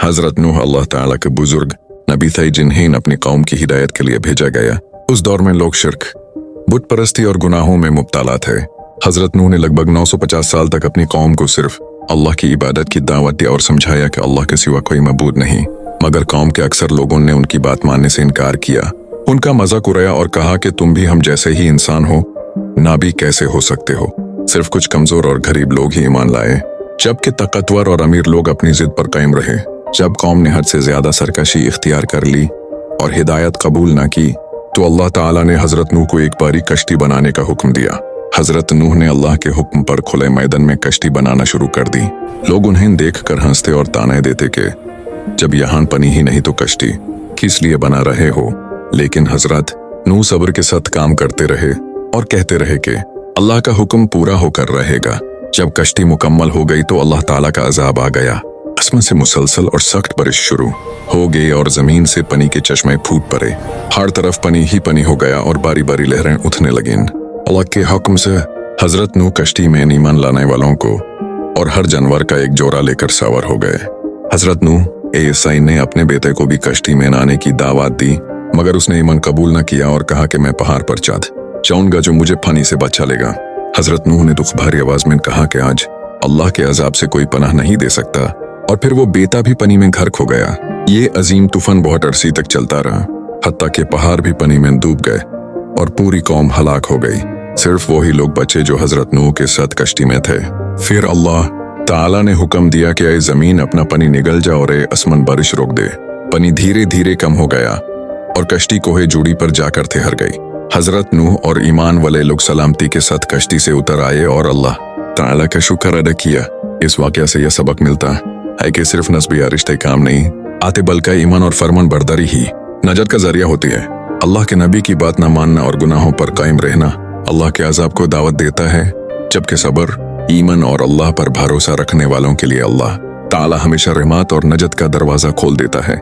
हजरत नूह अल्लाह ताला के बुजुर्ग नबी थे जिन्हें अपनी कौम की हिदायत के लिए भेजा गया। उस दौर में लोग शिर्क, बुत परस्ती और गुनाहों में मुब्तला थे। हजरत नूह ने लगभग 950 साल तक अपनी कौम को सिर्फ अल्लाह की इबादत की दावत दी और समझाया कि अल्लाह के सिवा कोई मबूद नहीं। मगर कौम के अक्सर लोगों ने उनकी बात मानने से इनकार किया, उनका मजाक उड़ाया और कहा कि तुम भी हम जैसे ही इंसान हो, नाबी कैसे हो सकते हो। सिर्फ कुछ कमजोर और गरीब लोग ही ईमान लाए, जबकि ताकतवर और अमीर लोग अपनी जिद पर कायम रहे। जब कौम ने हद से ज्यादा सरकशी इख्तियार कर ली और हिदायत कबूल न की तो अल्लाह ताला ने हजरत नूह को एक बारी कश्ती बनाने का हुक्म दिया। हजरत नूह ने अल्लाह के हुक्म पर खुले मैदान में कश्ती बनाना शुरू कर दी। लोग उन्हें देखकर हंसते और ताने देते कि जब यहाँ पनी ही नहीं तो कश्ती किस लिए बना रहे हो। लेकिन हजरत नूह सब्र के साथ काम करते रहे और कहते रहे कि अल्लाह का हुक्म पूरा होकर रहेगा। जब कश्ती मुकम्मल हो गई तो अल्लाह ताला का अजाब आ गया। आसमान से मुसलसल और सख्त बारिश शुरू हो गई और जमीन से पनी के चश्मे फूट पड़े। हर तरफ पनी ही पनी हो गया और बारी बारी लहरें उठने लगीं। अल्लाह के हुक्म से हजरत नूह कश्ती में ईमान लाने वालों को और हर जानवर का एक जोड़ा लेकर सवार हो गए। हजरत नूह ईसाई ने अपने बेटे को भी कश्ती में आने की दावत दी, मगर उसने ईमान कबूल न किया और कहा कि मैं पहाड़ पर चढ़ जाऊंगा जो मुझे पानी से बचा लेगा। हजरत नूह ने दुख भरी आवाज में कहा कि आज अल्लाह के अजाब से कोई पनाह नहीं दे सकता, और फिर वो बेटा भी पानी में गर्क हो गया। ये अजीम तूफान बहुत अरसी तक चलता रहा, हत्ता के पहाड़ भी पानी में डूब गए और पूरी कौम हलाक हो गई। सिर्फ वही लोग बचे जो हजरत नूह के साथ कश्ती में थे। फिर अल्लाह ताला ने हुक्म दिया कि ऐ जमीन अपना पानी निगल जा और आसमान बारिश रोक दे। पानी धीरे धीरे कम हो गया और कश्ती कोहे जूड़ी पर जाकर ठहर गई। हजरत नूह और ईमान वाले लोग सलामती के साथ कश्ती से उतर आए और अल्लाह ताला का शुक्र अदा किया। इस वाकया से यह सबक मिलता है कि सिर्फ नस्ब या रिश्ते काम नहीं आते, बल्कि ईमान और फरमान बरदारी ही नजत का जरिया होती है। अल्लाह के नबी की बात न मानना और गुनाहों पर कायम रहना अल्लाह के अजाब को दावत देता है, जबकि सब्र, ईमान और अल्लाह पर भरोसा रखने वालों के लिए अल्लाह ताला हमेशा रहमत और नजत का दरवाजा खोल देता है।